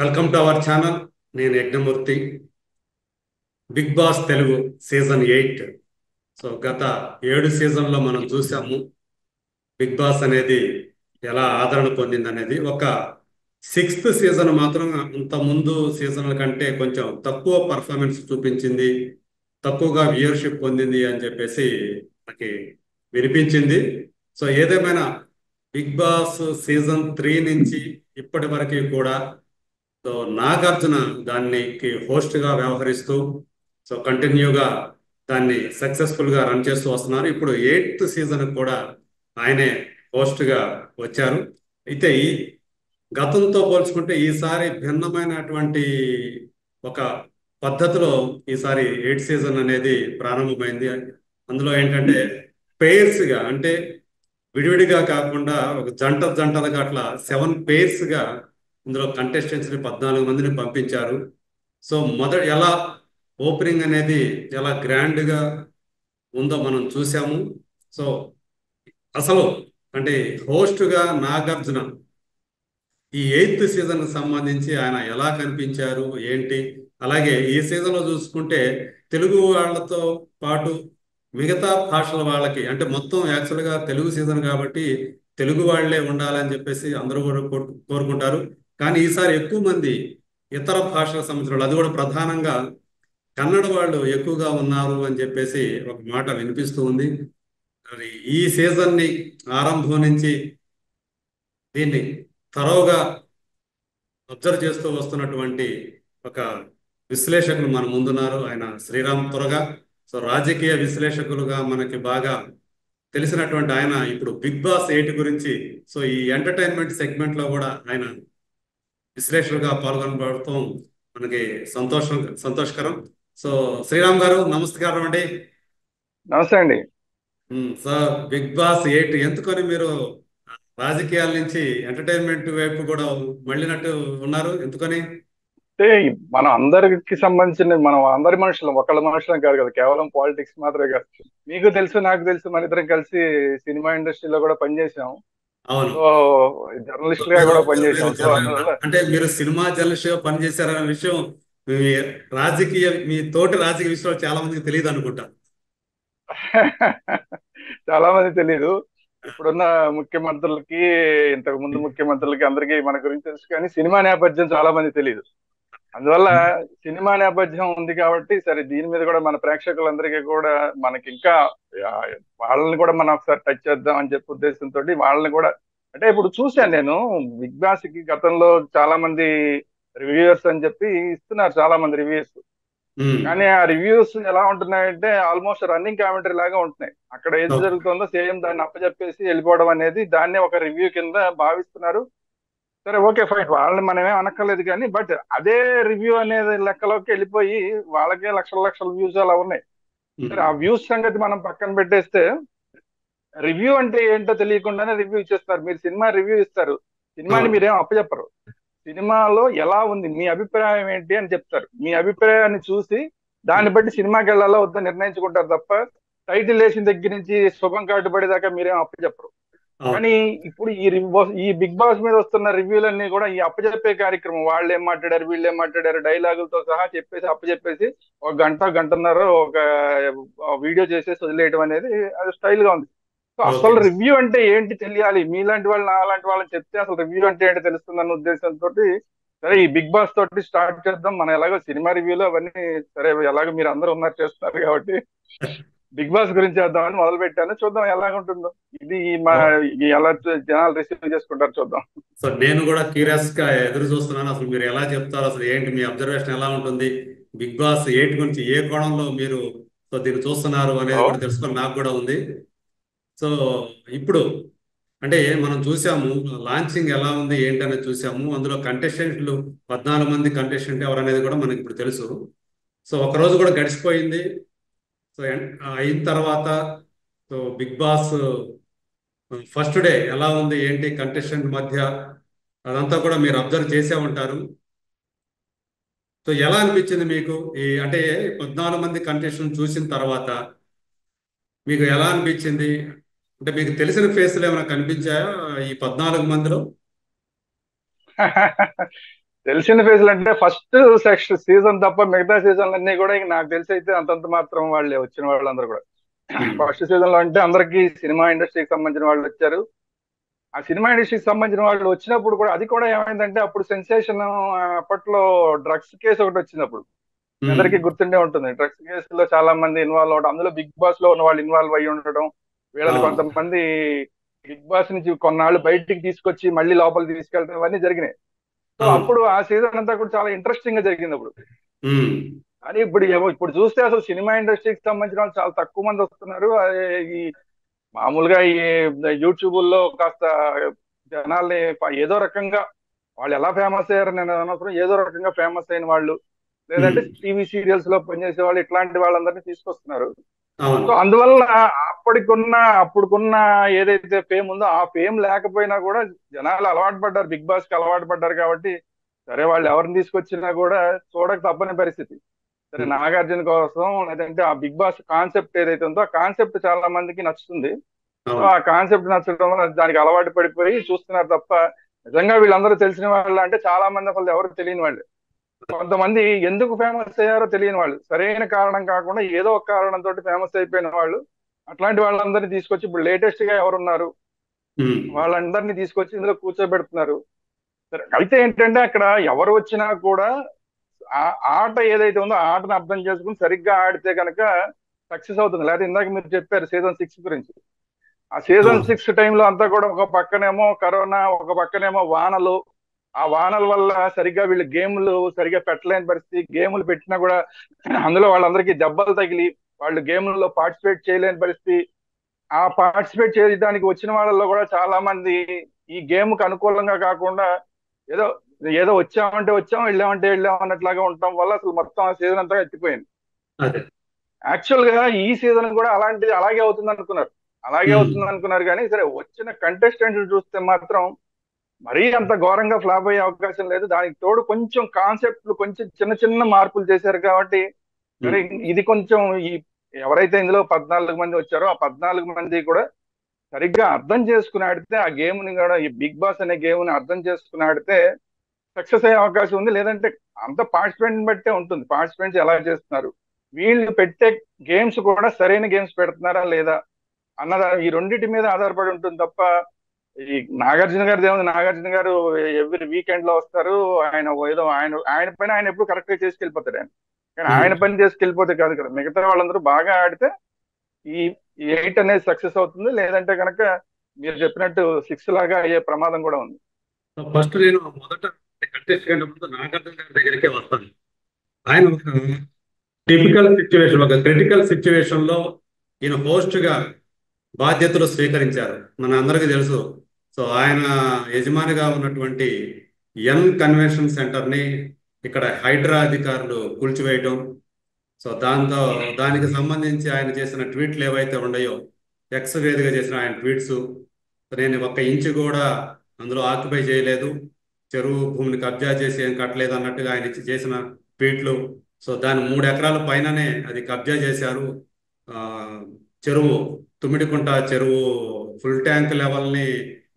Welcome to our channel. నేను Yagnamurthy. Big boss Telugu season 8. గత 7 సీజన్లో మనం చూసాము బిగ్ బాస్ అనేది ఎలా ఆదరణ పొందింది అనేది. ఒక 6th సీజన్ మాత్రం అంత ముందు సీజన్ల కంటే కొంచెం తక్కువ పర్ఫార్మెన్స్ చూపించింది, తక్కువగా వ్యూయర్షిప్ పొందింది అని చెప్పేసి మనకి వినిపించింది. ఏదేమైనా బిగ్ బాస్ సీజన్ 3 నుంచి ఇప్పటి వరకు కూడా సో నాగార్జున దానికి హోస్ట్గా వ్యవహరిస్తూ కంటిన్యూగా దాన్ని సక్సెస్ఫుల్గా రన్ చేస్తూ వస్తున్నారు. ఇప్పుడు 8th సీజన్ కూడా ఆయనే హోస్ట్గా వచ్చారు. అయితే ఈ గతంతో పోల్చుకుంటే ఈసారి భిన్నమైనటువంటి ఒక పద్ధతిలో ఈసారి 8th సీజన్ అనేది ప్రారంభమైంది. అందులో ఏంటంటే పేర్స్గా, అంటే విడివిడిగా కాకుండా ఒక జంటలుగా అట్లా 7 పేర్స్గా ఇందులో కంటెస్టెంట్స్ని 14 మందిని పంపించారు. ఎలా ఓపెనింగ్ అనేది ఎలా గ్రాండ్గా ఉందో మనం చూసాము. సో అసలు అంటే హోస్ట్గా నాగార్జున ఈ 8th సీజన్ సంబంధించి ఆయన ఎలా కనిపించారు ఏంటి, అలాగే ఈ సీజన్లో చూసుకుంటే తెలుగు వాళ్ళతో పాటు మిగతా భాషల వాళ్ళకి, అంటే మొత్తం యాక్చువల్గా తెలుగు సీజన్ కాబట్టి తెలుగు వాళ్ళే ఉండాలని చెప్పేసి అందరూ కూడా కోరుకుంటారు. కానీ ఈసారి ఎక్కువ మంది ఇతర భాషలకు సంబంధించిన వాళ్ళు, అది కూడా ప్రధానంగా కన్నడ వాళ్ళు ఎక్కువగా ఉన్నారు అని చెప్పేసి ఒక మాట వినిపిస్తూ ఉంది. మరి ఈ సీజన్ని ఆరంభం నుంచి దీన్ని తరోగా అబ్జర్వ్ చేస్తూ వస్తున్నటువంటి ఒక విశ్లేషకులు మన ముందున్నారు. ఆయన శ్రీరామ్ త్వరగా. రాజకీయ విశ్లేషకులుగా మనకి బాగా తెలిసినటువంటి ఆయన ఇప్పుడు బిగ్ బాస్ 8 గురించి ఈ ఎంటర్టైన్మెంట్ సెగ్మెంట్ లో కూడా ఆయన విశ్లేషకులుగా పాల్గొనబడటం మనకి సంతోషకరం. సో శ్రీరామ్ గారు, నమస్కారం అండి. నమస్తే అండి. సార్, బిగ్ బాస్ 8 ఎందుకని మీరు రాజకీయాల నుంచి ఎంటర్టైన్మెంట్ వైపు కూడా మళ్ళినట్టు ఉన్నారు, ఎందుకని? అంటే మనం అందరికి సంబంధించిన మనం అందరి మనుషులం, ఒకళ్ళ మనుషులం కాదు కదా, కేవలం పాలిటిక్స్ మాత్రమే కాదు. మీకు తెలుసు, నాకు తెలుసు, మన ఇద్దరం కలిసి సినిమా ఇండస్ట్రీలో కూడా పనిచేసాం. అవును. సో జర్నలిస్ట్ గా మీరు కూడా మీరు పనిచేసాం. సో అందువల్ల అంటే మీరు సినిమా జర్నలిస్ట్ గా పనిచేశారనే విషయం మీ మీ తోటి రాజకీయ విషయాలు చాలా మందికి తెలియదు అనుకుంటా. చాలా మంది తెలీదు. ఇప్పుడున్న ముఖ్యమంత్రులకి, ఇంతకు ముందు ముఖ్యమంత్రులకి అందరికీ మన గురించి తెలుసు, కానీ సినిమా నేపథ్యం చాలా మంది తెలియదు. అందువల్ల సినిమా నేపథ్యం ఉంది కాబట్టి సరే, దీని మీద కూడా మన ప్రేక్షకులందరికీ కూడా మనకి ఇంకా ఆ, వాళ్ళని కూడా మనం ఒకసారి టచ్ చేద్దాం అని చెప్పే ఉద్దేశంతో వాళ్ళని కూడా, అంటే ఇప్పుడు చూశాను నేను బిగ్ బాస్ కి గతంలో చాలా మంది రివ్యూవర్స్ అని చెప్పి ఇస్తున్నారు, చాలా మంది రివ్యూస్. ఉమ్. కానీ ఆ రివ్యూస్ ఎలా ఉంటున్నాయంటే ఆల్మోస్ట్ రన్నింగ్ కామెంటరీ లాగా ఉంటున్నాయి. అక్కడ ఏది ఓకే. జరుగుతుందో సేమ్ దాన్ని అప్పచెప్పేసి వెళ్ళిపోవడం అనేది, దాన్నే ఒక రివ్యూ కింద భావిస్తున్నారు. సరే, ఓకే, ఫైన్, వాళ్ళని మనమే అనక్కర్లేదు, కానీ బట్ అదే రివ్యూ అనేది లెక్కలోకి వెళ్ళిపోయి వాళ్ళకే లక్షల లక్షల వ్యూస్ అలా ఉన్నాయి. సరే, ఆ ఉమ్. వ్యూస్ సంగతి మనం పక్కన పెట్టేస్తే, రివ్యూ అంటే ఏంటో తెలియకుండానే రివ్యూ ఇచ్చేస్తారు. మీరు సినిమా రివ్యూ ఇస్తారు, సినిమాని అవును. మీరేం అప్పచెప్పరు. సినిమాలో ఎలా ఉంది, మీ అభిప్రాయం ఏంటి అని చెప్తారు. మీ అభిప్రాయాన్ని చూసి దాన్ని బట్టి సినిమాకి వెళ్ళాలో వద్దో నిర్ణయించుకుంటారు తప్ప, టైటిల్ వేసిన దగ్గర నుంచి శుభం కార్డు పడేదాకా మీరేం అప్పచెప్పరు. అవును. కానీ ఇప్పుడు ఈ బిగ్ బాస్ మీద వస్తున్న రివ్యూలన్నీ కూడా ఈ అప్పచెప్పే కార్యక్రమం. వాళ్ళు ఏం మాట్లాడారు, వీళ్ళు ఏం మాట్లాడారు, డైలాగులతో సహా చెప్పేసి అప్పచెప్పేసి ఒక గంట గంటన్నర ఒక వీడియో చేసేసి వదిలేయడం అనేది అది స్టైల్ గా ఉంది. So okay. అసలు రివ్యూ అంటే ఏంటి తెలియాలి, మీలాంటి వాళ్ళు నాలాంటి వాళ్ళని చెప్తే అసలు రివ్యూ అంటే ఏంటి తెలుస్తుందన్న ఉద్దేశంతో సరే, ఈ బిగ్ బాస్ తోటి స్టార్ట్ చేద్దాం. మనం ఎలాగో సినిమా రివ్యూలు అవన్నీ సరే, ఎలాగో మీరు అందరూ ఉన్నారు చేస్తున్నారు కాబట్టి బిగ్ బాస్ గురించి చేద్దామని మొదలు పెట్టాను. చూద్దాం ఎలాగుంటుందో. ఇది మా ఓ- ఎలా జనాలు రిసీవ్ చేసుకుంటారు చూద్దాం. నేను కూడా క్యూరియస్ గా ఎదురు చూస్తున్నాను, అసలు మీరు ఎలా చెప్తారు, అసలు ఏంటి మీ అబ్జర్వేషన్ ఎలా ఉంటుంది, బిగ్ బాస్ 8 గురించి ఏ కోణంలో మీరు దీన్ని చూస్తున్నారు అనేది ఓ కూడా తెలుసుకొని నాకు కూడా ఉంది. సో ఇప్పుడు అంటే మనం చూసాము లాంచింగ్ ఎలా ఉంది ఏంటి అనేది చూసాము. అందులో కంటెస్టెంట్లు 14 మంది కంటెస్టెంట్ ఎవరు అనేది కూడా మనకి ఇప్పుడు తెలుసు. ఒక రోజు కూడా గడిచిపోయింది. అయిన తర్వాత బిగ్ బాస్ ఫస్ట్ డే ఎలా ఉంది ఏంటి కంటెస్టెంట్ మధ్య, అదంతా కూడా మీరు అబ్జర్వ్ చేసే ఉంటారు. ఎలా అనిపించింది మీకు ఈ అంటే 14 మంది కంటెస్టెంట్ చూసిన తర్వాత మీకు ఎలా అనిపించింది? అంటే మీకు తెలిసిన ఫేస్లు ఏమైనా కనిపించాయా ఈ 14 మందిలో? తెలిసిన ఫేజ్లు అంటే ఫస్ట్ సీజన్ తప్ప మిగతా సీజన్లు అన్ని కూడా ఇంక నాకు తెలిసి అయితే అంతంత మాత్రం వాళ్ళే వచ్చిన వాళ్ళందరూ కూడా. ఫస్ట్ సీజన్ లో అంటే అందరికి సినిమా ఇండస్ట్రీకి సంబంధించిన వాళ్ళు వచ్చారు. ఆ సినిమా ఇండస్ట్రీకి సంబంధించిన వాళ్ళు వచ్చినప్పుడు కూడా అది కూడా ఏమైందంటే అప్పుడు సెన్సేషన్, అప్పట్లో డ్రగ్స్ కేసు ఒకటి వచ్చింది అప్పుడు. మీ అందరికీ గుర్తుండే ఉంటుంది. డ్రగ్స్ కేసులో చాలా మంది ఇన్వాల్వ్ అవడం, అందులో బిగ్ బాస్ లో ఉన్న వాళ్ళు ఇన్వాల్వ్ అయ్యి ఉండడం, వీళ్ళని కొంతమంది బిగ్ బాస్ నుంచి కొన్నాళ్ళు బయటికి తీసుకొచ్చి మళ్ళీ లోపలికి తీసుకెళ్ళడం, ఇవన్నీ జరిగినాయి. సో అప్పుడు ఆ సీజన్ అంతా కూడా చాలా ఇంట్రెస్టింగ్ గా జరిగింది అప్పుడు. కానీ ఇప్పుడు చూస్తే అసలు సినిమా ఇండస్ట్రీకి సంబంధించిన వాళ్ళు చాలా తక్కువ మంది వస్తున్నారు. ఈ మామూలుగా ఈ యూట్యూబ్ లో కాస్త జనాల్ని ఏదో రకంగా వాళ్ళు ఎలా ఫేమస్ అయ్యారు నేను అనవసరం, ఏదో రకంగా ఫేమస్ అయిన వాళ్ళు, లేదంటే టీవీ సీరియల్స్ లో పనిచేసే వాళ్ళు, ఇట్లాంటి వాళ్ళందరినీ తీసుకొస్తున్నారు. సో అందువల్ల అప్పుడుకున్న ఏదైతే ఫేమ్ ఉందో ఆ ఫేమ్ లేకపోయినా కూడా జనాలు అలవాటు పడ్డారు, బిగ్ బాస్ కి అలవాటు పడ్డారు. కాబట్టి సరే వాళ్ళు ఎవరిని తీసుకొచ్చినా కూడా చూడక తప్పని పరిస్థితి. సరే నాగార్జున కోసం, లేదంటే ఆ బిగ్ బాస్ కాన్సెప్ట్ ఏదైతే ఉందో ఆ కాన్సెప్ట్ చాలా మందికి నచ్చుతుంది. సో ఆ కాన్సెప్ట్ నచ్చడం వల్ల దానికి అలవాటు పడిపోయి చూస్తున్నారు తప్ప నిజంగా వీళ్ళందరూ తెలిసిన వాళ్ళు అంటే చాలా మంది అసలు ఎవరు తెలియని వాళ్ళు. కొంతమంది ఎందుకు ఫేమస్ అయ్యారో తెలియని వాళ్ళు, సరైన కారణం కాకుండా ఏదో ఒక కారణంతో ఫేమస్ అయిపోయిన వాళ్ళు, అట్లాంటి వాళ్ళందరినీ తీసుకొచ్చి ఇప్పుడు లేటెస్ట్ గా ఎవరున్నారు వాళ్ళందరినీ తీసుకొచ్చి ఇందులో కూర్చోబెడుతున్నారు. సరే అయితే ఏంటంటే అక్కడ ఎవరు వచ్చినా కూడా ఆ ఆట ఏదైతే ఉందో ఆ ఆటను అర్థం చేసుకుని సరిగ్గా ఆడితే కనుక సక్సెస్ అవుతుంది. లేకపోతే ఇందాక మీరు చెప్పారు సీజన్ 6 గురించి. ఆ సీజన్ 6 టైంలో అంతా కూడా ఒక పక్కనేమో కరోనా, ఒక పక్కనేమో వానలు. ఆ వానల వల్ల సరిగ్గా వీళ్ళు గేమ్లు సరిగ్గా పెట్టలేని పరిస్థితి, గేమ్లు పెట్టినా కూడా అందులో వాళ్ళందరికీ దెబ్బలు తగిలి వాళ్ళు గేమ్లలో పార్టిసిపేట్ చేయలేని పరిస్థితి. ఆ పార్టిసిపేట్ చేయడానికి వచ్చిన వాళ్ళలో కూడా చాలా మంది ఈ గేమ్ కు అనుకూలంగా కాకుండా ఏదో ఏదో వచ్చామంటే వచ్చాం, వెళ్ళామంటే వెళ్ళాం అన్నట్లాగా ఉండటం వల్ల అసలు మొత్తం ఆ సీజన్ అంతా ఎత్తిపోయింది. యాక్చువల్ గా ఈ సీజన్ కూడా అలాగే అవుతుంది అనుకున్నారు, కానీ సరే వచ్చిన కంటెస్టెంట్లు చూస్తే మాత్రం మరీ అంత ఘోరంగా ఫ్లాప్ అయ్యే అవకాశం లేదు. దానికి తోడు కొంచెం కాన్సెప్ట్లు కొంచెం చిన్న చిన్న మార్పులు చేశారు కాబట్టి సరే ఇది కొంచెం ఈ ఎవరైతే ఇందులో 14 మంది వచ్చారో ఆ 14 మంది కూడా సరిగ్గా అర్థం చేసుకుని ఆడితే ఆ గేమ్ ని కూడా, ఈ బిగ్ బాస్ అనే గేమ్ ని అర్థం చేసుకుని ఆడితే సక్సెస్ అయ్యే అవకాశం ఉంది. లేదంటే అంత పార్టిసిపెంట్ బట్టే ఉంటుంది, పార్టిసిపెంట్స్ ఎలా చేస్తున్నారు, వీళ్ళు పెట్టే గేమ్స్ కూడా సరైన గేమ్స్ పెడుతున్నారా లేదా అన్నదా ఈ రెండింటి మీద ఆధారపడి ఉంటుంది తప్ప ఈ నాగార్జున గారు ఏముంది, నాగార్జున గారు ఎవ్రీ వీకెండ్ లో వస్తారు, ఆయన ఏదో ఆయన పని ఆయన ఎప్పుడు కరెక్ట్ గా చేసుకెళ్ళిపోతాడు ఆయన. కానీ ఆయన పని చేసుకెళ్ళిపోతే కాదు కదా, మిగతా వాళ్ళందరూ బాగా ఆడితే ఈ 8 అనేది సక్సెస్ అవుతుంది. లేదంటే కనుక మీరు చెప్పినట్టు 6 లాగా అయ్యే ప్రమాదం కూడా ఉంది. ఫస్ట్ నేను మొదట కంటెస్టెంట్ ముందు నాగార్జున గారి దగ్గరికే వస్తాను. ఆయన ఒక టిపికల్ సిచ్యువేషన్, ఒక క్రిటికల్ సిచ్యువేషన్ లో ఈయన హోస్ట్ గా బాధ్యతలు స్వీకరించారు. మన అందరికీ తెలుసు. సో ఆయన యజమానిగా ఉన్నటువంటి కన్వెన్షన్ సెంటర్ ని ఇక్కడ హైడ్రా అధికారులు కూల్చివేయటం. సో దానికి సంబంధించి ఆయన చేసిన ట్వీట్లు ఏవైతే ఉన్నాయో, ఎక్స్ వేదిక చేసిన ఆయన ట్వీట్స్, నేను ఒక్క ఇంచు కూడా అందులో ఆక్యుపై చేయలేదు, చెరువు భూమిని కబ్జా చేసి ఏం కట్టలేదు అన్నట్టుగా ఆయన చేసిన ట్వీట్లు. సో దాని 3 ఎకరాల పైననే అది కబ్జా చేశారు. ఆ, చెరువు తుమ్మిడికుంట చెరువు ఫుల్ ట్యాంక్ లెవెల్ని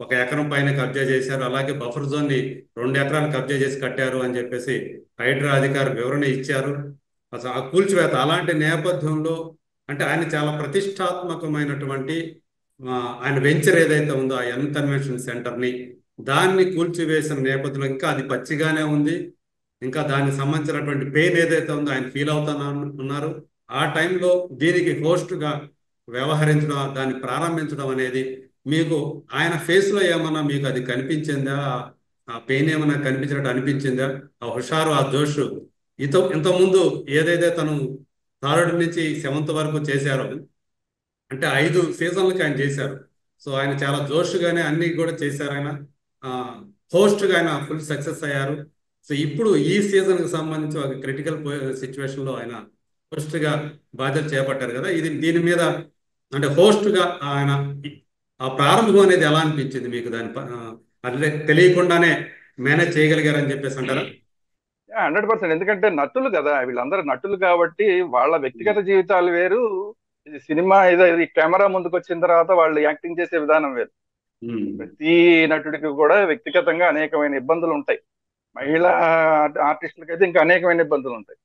1 ఎకరం పైన కబ్జా చేశారు. అలాగే బఫర్ జోన్ ని 2 ఎకరాలు కబ్జా చేసి కట్టారు అని చెప్పేసి హైడ్రా అధికారి వివరణ ఇచ్చారు. అసలు ఆ కూల్చివేత అలాంటి నేపథ్యంలో అంటే ఆయన చాలా ప్రతిష్టాత్మకమైనటువంటి ఆయన వెంచర్ ఏదైతే ఉందో ఆ కన్వెన్షన్ సెంటర్ని దాన్ని కూల్చివేసిన నేపథ్యంలో ఇంకా అది పచ్చిగానే ఉంది. ఇంకా దానికి సంబంధించినటువంటి పెయిన్ ఏదైతే ఉందో ఆయన ఫీల్ అవుతాను ఉన్నారు. ఆ టైంలో దీనికి హోస్ట్గా వ్యవహరించడం, దాన్ని ప్రారంభించడం అనేది మీకు ఆయన ఫేస్లో ఏమన్నా మీకు అది కనిపించిందా? ఆ పెయిన్ ఏమన్నా కనిపించినట్టు అనిపించిందా? ఆ హుషారు, ఆ జోష్ ఇంతకుముందు ఏదైతే తను థర్డ్ నుంచి 7th వరకు చేశారో, అంటే 5 సీజన్లకి ఆయన చేశారు. సో ఆయన చాలా జోష్గానే అన్ని కూడా చేశారు. ఆయన హోస్ట్గా ఆయన ఫుల్ సక్సెస్ అయ్యారు. సో ఇప్పుడు ఈ సీజన్కి సంబంధించి ఒక క్రిటికల్ సిచ్యువేషన్లో ఆయన హోస్ట్గా బాధ్యత చేపట్టారు కదా. దీని మీద అంటే హోస్ట్గా ఆయన ఆ ప్రారంభం అనేది ఎలా అనిపించింది మీకు? అంటే తెలియకుండానే మేనేజ్ చేయగలిగారని చెప్పేసి అంటారా? 100%. ఎందుకంటే నటులు కదా, వీళ్ళందరూ నటులు కాబట్టి వాళ్ళ వ్యక్తిగత జీవితాలు వేరు, ఇది సినిమా ఇది కెమెరా ముందుకు వచ్చిన తర్వాత వాళ్ళు యాక్టింగ్ చేసే విధానం వేరు. ప్రతి నటుడికి కూడా వ్యక్తిగతంగా అనేకమైన ఇబ్బందులు ఉంటాయి. మహిళా ఆర్టిస్టులకి అయితే ఇంకా అనేకమైన ఇబ్బందులు ఉంటాయి.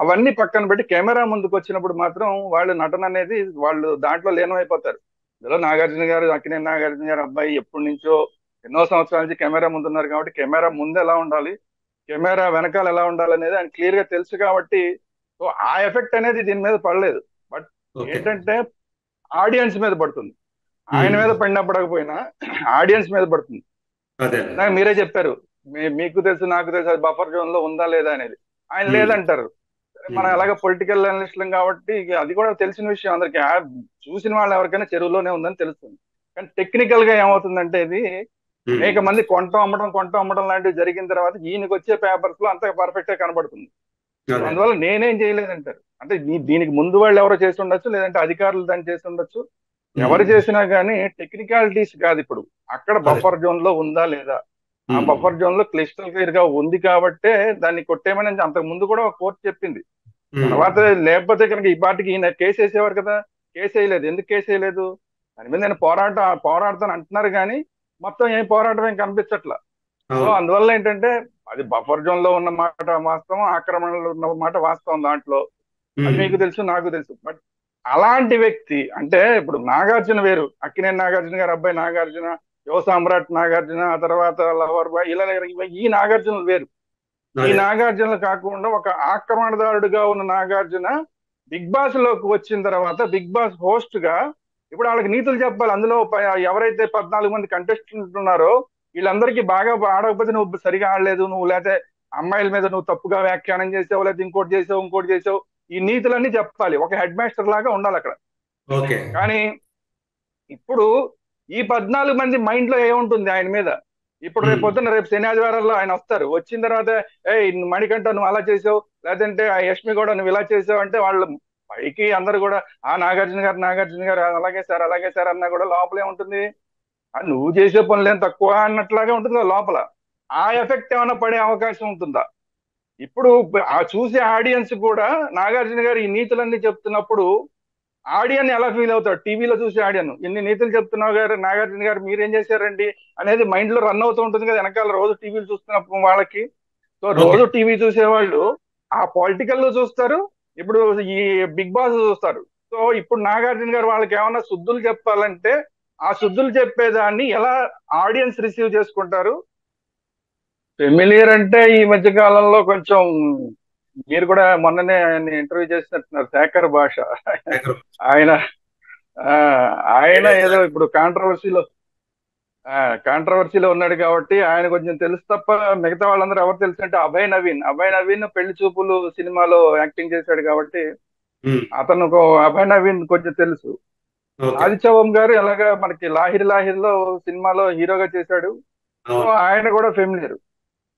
అవన్నీ పక్కన పెట్టి కెమెరా ముందుకు వచ్చినప్పుడు మాత్రం వాళ్ళు నటన అనేది వాళ్ళు దాంట్లో లీనమైపోతారు. ఇందులో నాగార్జున గారు, అక్కినేని నాగార్జున గారు అబ్బాయి ఎప్పటి నుంచో ఎన్నో సంవత్సరాల నుంచి కెమెరా ముందు ఉన్నారు కాబట్టి కెమెరా ముందు ఎలా ఉండాలి, కెమెరా వెనకాల ఎలా ఉండాలి అనేది ఆయన క్లియర్ గా తెలుసు కాబట్టి సో ఆ ఎఫెక్ట్ అనేది దీని మీద పడలేదు. But okay. ఏంటంటే ఆడియన్స్ మీద పడుతుంది. ఆయన ఉమ్. మీద పడినా పడకపోయినా ఆడియన్స్ మీద పడుతుంది. అదే. ఇందాక మీరే చెప్పారు, మీకు తెలుసు నాకు తెలుసు అది బఫర్ జోన్ లో ఉందా లేదా అనేది. ఆయన ఉమ్. లేదంటారు. సరే, మనం ఉమ్. ఎలాగ పొలిటికల్ అనలిస్టులం కాబట్టి ఇక అది కూడా తెలిసిన విషయం అందరికి. చూసిన వాళ్ళు ఎవరికైనా చెరువులోనే ఉందని తెలుస్తుంది. కానీ టెక్నికల్ గా ఏమవుతుందంటే ఇది ఉమ్. అనేక మంది కొంట అమ్మడం లాంటివి జరిగిన తర్వాత ఈయనకి వచ్చే పేపర్స్ లో అంత పర్ఫెక్ట్ గా కనబడుతుంది. సో అదే. అందువల్ల నేనేం చేయలేదంటారు. అంటే దీనికి ముందు వాళ్ళు ఎవరో చేసి ఉండొచ్చు, లేదంటే అధికారులు దాన్ని చేసి ఉండొచ్చు. ఉమ్. ఎవరు చేసినా కానీ టెక్నికాలిటీస్ కాదు ఇప్పుడు. అక్కడ అదే. బఫర్ జోన్ లో ఉందా లేదా, ఆ ఉమ్. బఫర్ జోన్ లో క్లిస్టల్ క్లియర్ గా ఉంది కాబట్టే దాన్ని కొట్టేయమని అంతకు ముందు కూడా ఒక కోర్టు చెప్పింది. ఉమ్. తర్వాత లేకపోతే కనుక ఈ పాటికి ఈయన కేసు వేసేవారు కదా. కేసు వేయలేదు. ఎందుకు కేసు వేయలేదు? దాని మీద నేను పోరాడతాను అంటున్నారు కానీ మొత్తం ఏం పోరాటం ఏం కనిపించట్లా. సో అవును. అందువల్ల ఏంటంటే అది బఫర్ జోన్ లో ఉన్న మాట వాస్తవం, ఆక్రమణలో ఉన్న మాట వాస్తవం దాంట్లో. అది ఉమ్. మీకు తెలుసు నాకు తెలుసు. బట్ అలాంటి వ్యక్తి అంటే ఇప్పుడు నాగార్జున వేరు, అక్కినేని నాగార్జున గారు అబ్బాయి నాగార్జున, యువ సామ్రాట్ నాగార్జున, ఆ తర్వాత లవర్ బాయ్, ఇలా ఈ నాగార్జునలు వేరు. ఈ అదే. నాగార్జున కాకుండా ఒక ఆక్రమణదారుడిగా ఉన్న నాగార్జున బిగ్ బాస్ లోకి వచ్చిన తర్వాత బిగ్ బాస్ హోస్ట్ గా ఇప్పుడు వాళ్ళకి నీతులు చెప్పాలి. అందులో ఎవరైతే 14 మంది కంటెస్టెంట్ ఉన్నారో వీళ్ళందరికీ బాగా ఆడకపోతే నువ్వు సరిగా ఆడలేదు, నువ్వు లేకపోతే అమ్మాయిల మీద నువ్వు తప్పుగా వ్యాఖ్యానం చేసావు, లేకపోతే ఇంకోటి చేసావు, ఈ నీతులన్నీ చెప్పాలి. ఒక హెడ్ మాస్టర్ లాగా ఉండాలి అక్కడ. ఓకే. కానీ ఇప్పుడు ఈ 14 మంది మైండ్ లో ఏముంటుంది ఆయన మీద? ఇప్పుడు రేపు ఉమ్. పొద్దున్న రేపు శని ఆదివారాల్లో ఆయన వస్తారు. వచ్చిన తర్వాత ఏ మణికంఠ నువ్వు అలా చేసావు, లేదంటే ఆ యష్మి కూడా నువ్వు ఇలా చేసావు అంటే వాళ్ళు పైకి అందరు కూడా ఆ నాగార్జున గారు అలాగే సార్ అన్నా కూడా లోపలే ఉంటుంది. నువ్వు చేసే పనులేం తక్కువ అన్నట్లాగే ఉంటుంది కదా లోపల. ఆ ఎఫెక్ట్ ఏమైనా పడే అవకాశం ఉంటుందా? ఇప్పుడు ఆ చూసే ఆడియన్స్ కూడా నాగార్జున గారు ఈ నీతులన్నీ చెప్తున్నప్పుడు ఆడియన్ ఎలా ఫీల్ అవుతాడు? టీవీలో చూసే ఆడియన్ ఇన్ని నీతులు చెప్తున్నావు గారు నాగార్జున గారు మీరేం చేశారండి అనేది మైండ్ లో రన్ అవుతూ ఉంటుంది కదా వెనకాల రోజు టీవీలు చూస్తున్నప్పుడు వాళ్ళకి. So okay. రోజు టీవీ చూసేవాళ్ళు ఆ పొలిటికల్ లో చూస్తారు, ఇప్పుడు ఈ బిగ్ బాస్ చూస్తారు. సో ఇప్పుడు నాగార్జున గారు వాళ్ళకి ఏమైనా శుద్ధులు చెప్పాలంటే ఆ శుద్ధులు చెప్పేదాన్ని ఎలా ఆడియన్స్ రిసీవ్ చేసుకుంటారు? ఫెమిలియర్ అంటే ఈ మధ్య కాలంలో కొంచెం మీరు కూడా మొన్ననే ఆయన ఇంటర్వ్యూ చేసినట్టున్నారు, శేఖర్ భాష. దగ్గర. ఆయన ఆ, ఆయన ఏదైతే ఏదో ఇప్పుడు కాంట్రవర్సీలో ఉన్నాడు కాబట్టి ఆయన కొంచెం తెలుసు తప్ప మిగతా వాళ్ళందరూ ఎవరు తెలుసు అంటే అభయ్ నవీన్ పెళ్లి చూపులు సినిమాలో యాక్టింగ్ చేశాడు కాబట్టి ఉమ్. అతను అభయ్ నవీన్ కొంచెం తెలుసు. ఓకే. ఆదిత్యవం గారు ఎలాగా మనకి లాహిరిలో సినిమాలో హీరోగా చేశాడు. సో అవును. ఆయన కూడా ఫెమిలియర్.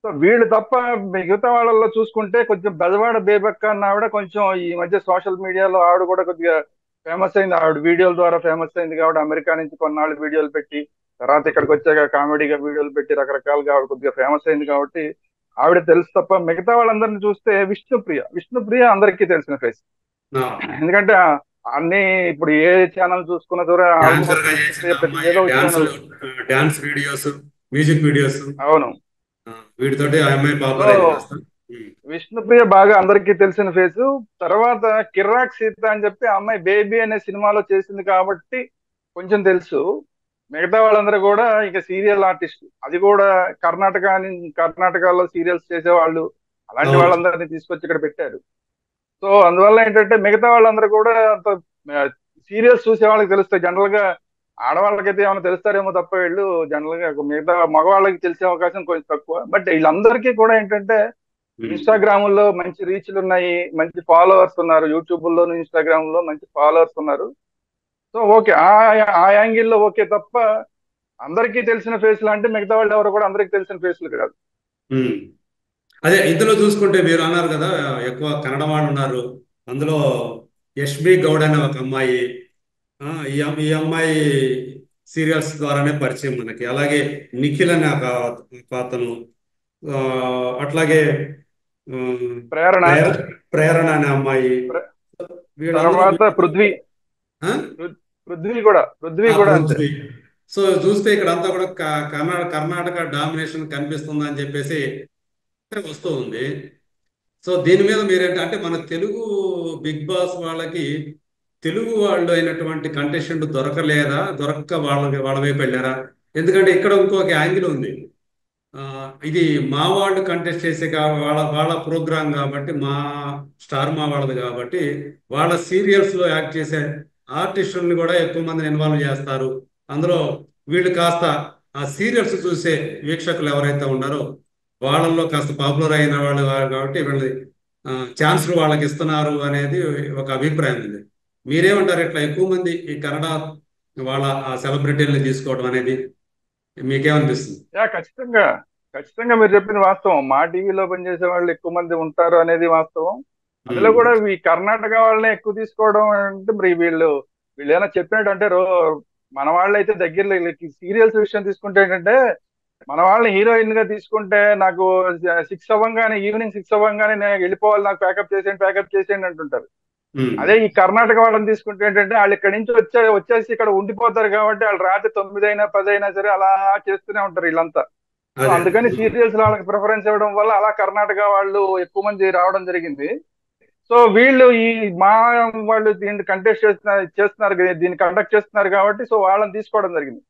సో వీళ్ళు తప్ప మిగతా వాళ్ళల్లో చూసుకుంటే కొంచెం బెజవాడ బేబక్క అన్న ఆవిడ కొంచెం ఈ మధ్య సోషల్ మీడియాలో ఆవిడ కూడా కొద్దిగా ఫేమస్ అయింది. ఆవిడ వీడియోల ద్వారా ఫేమస్ అయింది కాబట్టి అమెరికా నుంచి కొన్నాళ్ళు వీడియోలు పెట్టి తర్వాత ఇక్కడికి వచ్చాక కామెడీగా వీడియోలు పెట్టి రకరకాలుగా ఆవిడ కొద్దిగా ఫేమస్ అయింది కాబట్టి ఆవిడ తెలుసు తప్ప మిగతా వాళ్ళందరినీ చూస్తే విష్ణుప్రియ అందరికీ తెలిసిన ఫేస్. ఎందుకంటే అన్ని ఇప్పుడు ఏ ఛానల్ చూసుకున్న దూరం డాన్సర్ ఆల్మోస్ట్ గా చేసింది విష్ణుప్రియ ప్రతి అమ్మాయి, ఏదో channel. Dance videos, music videos, అవును. వీటితోటి ఆ అమ్మాయి సో పాపులర్ అయింది కాస్త. ఉమ్. విష్ణుప్రియ బాగా అందరికీ తెలిసిన ఫేసు. తర్వాత కిర్రాక్ సీత అని చెప్పి ఆ అమ్మాయి బేబీ అనే సినిమాలో చేసింది కాబట్టి కొంచెం తెలుసు. మిగతా వాళ్ళందరూ కూడా ఇక సీరియల్ ఆర్టిస్ట్, అది కూడా కర్ణాటకలో సీరియల్స్ చేసేవాళ్ళు, అలాంటి అవును. వాళ్ళందరినీ తీసుకొచ్చి ఇక్కడ పెట్టారు. సో అందువల్ల ఏంటంటే మిగతా వాళ్ళందరూ కూడా అంత సీరియల్స్ చూసే వాళ్ళకి తెలుస్తాయి. జనరల్ గా ఆడవాళ్ళకైతే ఏమైనా తెలుస్తారేమో తప్ప వీళ్ళు జనరల్ గా మిగతా మగవాళ్ళకి తెలిసే అవకాశం కొంచెం తక్కువ. బట్ వీళ్ళందరికీ కూడా ఏంటంటే ఉమ్. ఇన్స్టాగ్రామ్ లో మంచి రీచ్లు ఉన్నాయి, మంచి ఫాలోవర్స్ ఉన్నారు, యూట్యూబ్ లోను ఇన్స్టాగ్రామ్ లో మంచి ఫాలోవర్స్ ఉన్నారు. సో ఓకే, ఆ యాంగిల్లో ఓకే తప్ప అందరికీ తెలిసిన ఫేస్లు అంటే మిగతా వాళ్ళు ఎవరు కూడా అందరికీ తెలిసిన ఫేస్లు కాదు. ఉమ్. అదే ఇందులో చూసుకుంటే మీరు అన్నారు కదా, ఎక్కువ కన్నడ వాళ్ళు ఉన్నారు అందులో. యష్మి గౌడ్ అనే ఒక అమ్మాయి, ఈ అమ్మాయి సీరియల్స్ ద్వారానే పరిచయం మనకి. అలాగే నిఖిల్ అనే ఒక అతను, ఆ, అట్లాగే ప్రేరణ, ప్రేర ప్రేరణ అనే అమ్మాయి. ప్ర- వీళ్ళందరూ తర్వాత ఆ? పృథ్వీ కూడా అంతే. పృథ్వీ. సో చూస్తే ఇక్కడ అంతా కూడా కర్ణాటక డామినేషన్ కనిపిస్తుంది అని చెప్పేసి వస్తూ ఉంది. సో దీని మీద మీరేంటి అంటే మన తెలుగు బిగ్ బాస్ వాళ్ళకి తెలుగు వాళ్ళు అయినటువంటి కంటెస్టెంట్ దొరకలేదా, దొరక్క వాళ్ళ వైపు వెళ్ళారా? ఎందుకంటే ఇక్కడ ఇంకొక యాంగిల్ ఉంది. ఆ, ఇది మా వాళ్ళు కంటెస్ట్ చేసే వాళ్ళ వాళ్ళ ప్రోగ్రామ్ కాబట్టి, మా స్టార్ మా వాళ్ళది కాబట్టి, వాళ్ళ సీరియల్స్ లో యాక్ట్ చేసే ఆర్టిస్టుల్ని కూడా ఎక్కువ మందిని ఇన్వాల్వ్ చేస్తారు. అందులో వీళ్ళు కాస్త ఆ సీరియల్స్ చూసే వీక్షకులు ఎవరైతే ఉన్నారో వాళ్ళల్లో కాస్త పాపులర్ అయిన వాళ్ళు కాబట్టి వీళ్ళని ఛాన్సులు వాళ్ళకి ఇస్తున్నారు అనేది ఒక అభిప్రాయం ఉంది. మీరేమంటారు? ఇట్లా ఎక్కువ మంది ఈ కన్నడ వాళ్ళ ఆ సెలబ్రిటీలని తీసుకోవడం అనేది మీకేమనిపిస్తుంది? యా, ఖచ్చితంగా. ఖచ్చితంగా మీరు చెప్పిన వాస్తవం. మా టీవీలో పనిచేసే వాళ్ళు ఎక్కువ మంది ఉంటారు అనేది వాస్తవం. అందులో ఉమ్, కూడా ఈ కర్ణాటక వాళ్ళని ఎక్కువ తీసుకోవడం అంటే మరి వీళ్ళు ఏమైనా చెప్పినట్టు అంటే మన వాళ్ళు అయితే దగ్గరలో సీరియల్స్ విషయం తీసుకుంటే ఏంటంటే మన వాళ్ళని హీరోయిన్ గా తీసుకుంటే నాకు 6 అవ్వంగానే, ఈవినింగ్ 6 అవ్వంగానే నేను వెళ్ళిపోవాలి, నాకు ప్యాకప్ చేసేయండి అంటుంటారు. ఉమ్. అదే ఈ కర్ణాటక వాళ్ళని తీసుకుంటే ఏంటంటే వాళ్ళు ఇక్కడి నుంచి వచ్చేసి ఇక్కడ ఉండిపోతారు కాబట్టి వాళ్ళు రాత్రి 9 అయినా 10 అయినా సరే అలా చేస్తూనే ఉంటారు వీళ్ళంతా. సో అదే. అందుకని సీరియల్స్ వాళ్ళకి ప్రిఫరెన్స్ ఇవ్వడం వల్ల అలా కర్ణాటక వాళ్ళు ఎక్కువ మంది రావడం జరిగింది. సో వీళ్ళు మా వాళ్ళు దీన్ని కంటెస్ట్ చేస్తున్నారు దీన్ని కండక్ట్ చేస్తున్నారు కాబట్టి సో వాళ్ళని తీసుకోవడం జరిగింది.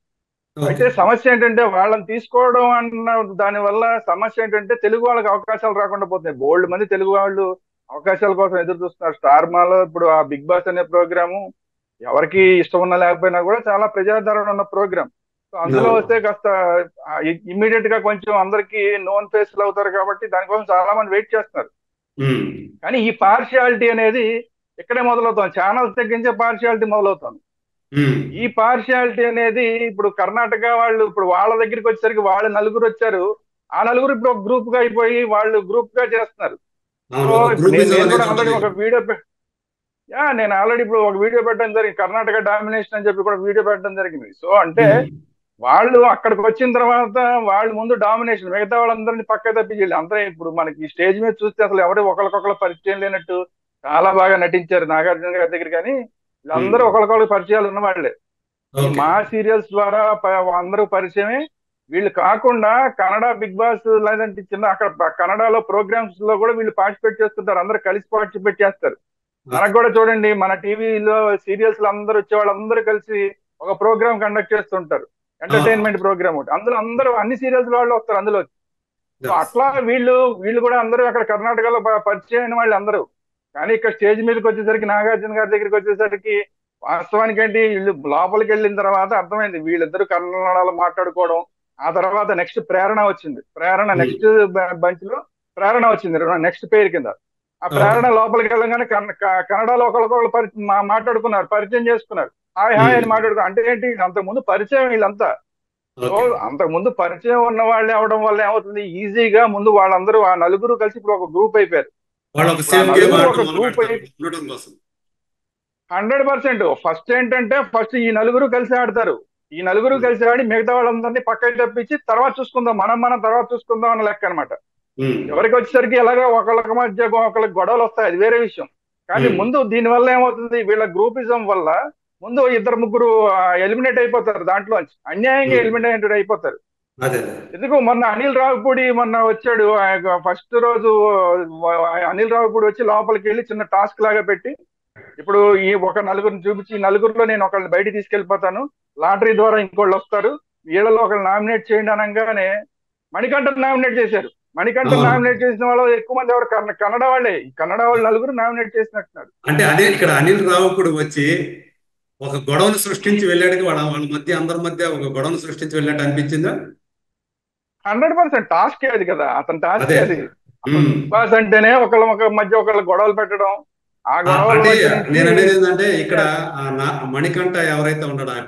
ఓకే. అయితే సమస్య ఏంటంటే వాళ్ళని తీసుకోవడం అన్న దాని వల్ల సమస్య ఏంటంటే తెలుగు వాళ్ళకి అవకాశాలు రాకుండా పోతున్నాయి. బోల్డ్ మంది తెలుగు వాళ్ళు అవకాశాల కోసం ఎదురు చూస్తున్నారు. స్టార్ మాలో ఇప్పుడు ఆ బిగ్ బాస్ అనే ప్రోగ్రాము ఎవరికి ఇష్టం ఉన్నా లేకపోయినా కూడా చాలా ప్రజాదరణ ఉన్న ప్రోగ్రామ్. సో అందులో అవును. వస్తే కాస్త ఇమ్మీడియట్ గా కొంచెం అందరికి నోన్ ఫేస్లు అవుతారు కాబట్టి దానికోసం చాలా మంది వెయిట్ చేస్తున్నారు. ఉమ్, కానీ ఈ పార్షియాలిటీ అనేది ఇక్కడే మొదలవుతాం, ఛానల్స్ తగ్గించే పార్షియాలిటీ మొదలవుతాం. ఉమ్. ఈ పార్షియాలిటీ అనేది ఇప్పుడు కర్ణాటక వాళ్ళు ఇప్పుడు వాళ్ళ దగ్గరికి వచ్చేసరికి వాళ్ళు నలుగురు వచ్చారు. ఆ నలుగురు ఇప్పుడు ఒక గ్రూప్ గా అయిపోయి వాళ్ళు గ్రూప్ గా చేస్తున్నారు. సో అవును. ఒక ఇప్పుడు నేను గ్రూపిజం నేను కూడా అనేది ఆల్రెడీ ఉంటది. ఒక వీడియో నేను ఆల్రెడీ ఇప్పుడు ఒక వీడియో పెట్టడం జరిగింది, కర్ణాటక డామినేషన్ అని చెప్పి కూడా వీడియో పెట్టడం జరిగింది. సో అంటే ఉమ్, వాళ్ళు అక్కడికి వచ్చిన తర్వాత వాళ్ళు ముందు డామినేషన్, మిగతా వాళ్ళందరినీ పక్క తప్పించి అందరూ ఇప్పుడు మనకి స్టేజ్ మీద చూస్తే అసలు ఎవరు ఒకరికొకరు పరిచయం లేనట్టు చాలా బాగా నటించారు నాగార్జున గారి దగ్గర. కానీ ఉమ్. వీళ్ళందరూ ఒకరికొకరు పరిచయాలు ఉన్న వాళ్ళే. ఈ ఓకే. మా సీరియల్స్ ద్వారా అందరూ పరిచయమే. వీళ్ళు కాకుండా కన్నడ బిగ్ బాస్ లేదంటే చిన్న అక్కడ కన్నడలో ప్రోగ్రామ్స్ లో కూడా వీళ్ళు పార్టిసిపేట్ చేస్తుంటారు, అందరూ కలిసి పార్టిసిపేట్ చేస్తారు. ఓకే. మనకు కూడా చూడండి మన టీవీలో సీరియల్స్ లో అందరూ వచ్చే వాళ్ళందరూ కలిసి ఒక ప్రోగ్రామ్ కండక్ట్ చేస్తుంటారు, అవును. ఎంటర్టైన్మెంట్ ప్రోగ్రామ్ ఒకటి. అందులో అందరూ అన్ని సీరియల్స్ వాళ్ళు వస్తారు అందులో. So Yes. అట్లా వీళ్ళు కూడా అందరూ అక్కడ కర్ణాటకలో పరిచయం అయిన వాళ్ళు అందరూ. కానీ ఇక్కడ స్టేజ్ మీదకి వచ్చేసరికి నాగార్జున గారి దగ్గరికి వచ్చేసరికి వాస్తవానికి ఏంటి, వీళ్ళు లోపలికి వెళ్ళిన తర్వాత అర్థమైంది వీళ్ళిద్దరు కన్నడలో మాట్లాడుకోవడం. ఆ తర్వాత నెక్స్ట్ ప్రేరణ వచ్చింది. ప్రేరణ ఉమ్. నెక్స్ట్ బంచ్ లో ప్రేరణ వచ్చింది నెక్స్ట్ పేరు కింద. ఆ ఓకే. ప్రేరణ లోపలికి వెళ్ళగానే కన్నడలో ఒకరికొకరు మాట్లాడుకున్నారు, పరిచయం చేసుకున్నారు. హాయ్ హాయ్ ఉమ్. అని మాట్లాడుకున్నారు. అంటే ఏంటి, అంతకుముందు పరిచయం వీళ్ళంతా. So okay. అంతకుముందు పరిచయం ఉన్న వాళ్ళే అవడం వల్ల ఏమవుతుంది, ఈజీగా ముందు వాళ్ళందరూ ఆ నలుగురు కలిసి ఇప్పుడు ఒక గ్రూప్ అయిపోయారు. వాళ్ళు ఒక ఇప్పుడు ఆ సేమ్ గేమ్ నలుగురు ఆడటం ఒక మొదలు గ్రూప్ పెడతారు అయి ఉండటం కోసం. 100% ఫస్ట్ ఏంటంటే ఫస్ట్ ఈ నలుగురు కలిసి ఆడతారు. ఈ నలుగురు ఉమ్. కలిసి ఆడి మిగతా వాళ్ళందరినీ పక్కకి తప్పించి తర్వాత చూసుకుందాం, మనం తర్వాత చూసుకుందాం అన్న లెక్క అనమాట. ఉమ్. ఎవరికి వచ్చేసరికి ఎలాగో ఒకళ్ళకి మధ్య ఒకళ్ళకి గొడవలు వస్తాయి, అది వేరే విషయం. కానీ ఉమ్. ముందు దీని వల్ల ఏమవుతుంది, వీళ్ళ గ్రూపిజం వల్ల ముందు ఇద్దరు ముగ్గురు ఎలిమినేట్ అయిపోతారు, దాంట్లోంచి అన్యాయంగా ఉమ్. ఎలిమినేట్ అయిపోతారు. అదే అదే. ఎందుకు మొన్న అనిల్ రావిపూడి మొన్న వచ్చాడు, ఫస్ట్ రోజు అనిల్ రావిపూడి వచ్చి లోపలికి వెళ్ళి చిన్న టాస్క్ లాగా పెట్టి ఇప్పుడు ఈ ఒక నలుగురిని చూపించి ఈ నలుగురిలో నేను ఒకళ్ళని బయట తీసుకెళ్లిపోతాను, లాటరీ ద్వారా ఇంకోళ్ళు వస్తారు, వీళ్ళలో ఒకళ్ళు నామినేట్ చేయండి అనగానే మణికంఠన్ నామినేట్ చేశారు. మణికంఠన్ అవును. నామినేట్ చేసిన వాళ్ళు ఎక్కువ మంది ఎవరు కన్నడ వాళ్ళే. ఈ కన్నడ వాళ్ళు నలుగురు నామినేట్ చేసినట్టున్నారు. అంటే అదే ఇక్కడ అనిల్ రావుపూడి వచ్చి ఒక గొడవను సృష్టించి వెళ్ళాడు. వాళ్ళ వాళ్ళ మధ్య అందరి మధ్య ఒక గొడవను సృష్టించి వెళ్ళాడు అనిపించిందా? 100% టాస్కే అది కదా, అతని అదే. టాస్కే అది. అసలు ఉమ్. బిగ్ బాస్ అంటేనే ఒకళ్ళ మధ్య ఒకళ్ళ గొడవలు పెట్టడం, ఆ గొడవల అంటే మధ్య నుంచి నేను అనేది ఏంటంటే ఇక్కడ yes, మణికంఠ ఎవరైతే ఉన్నాడో ఆ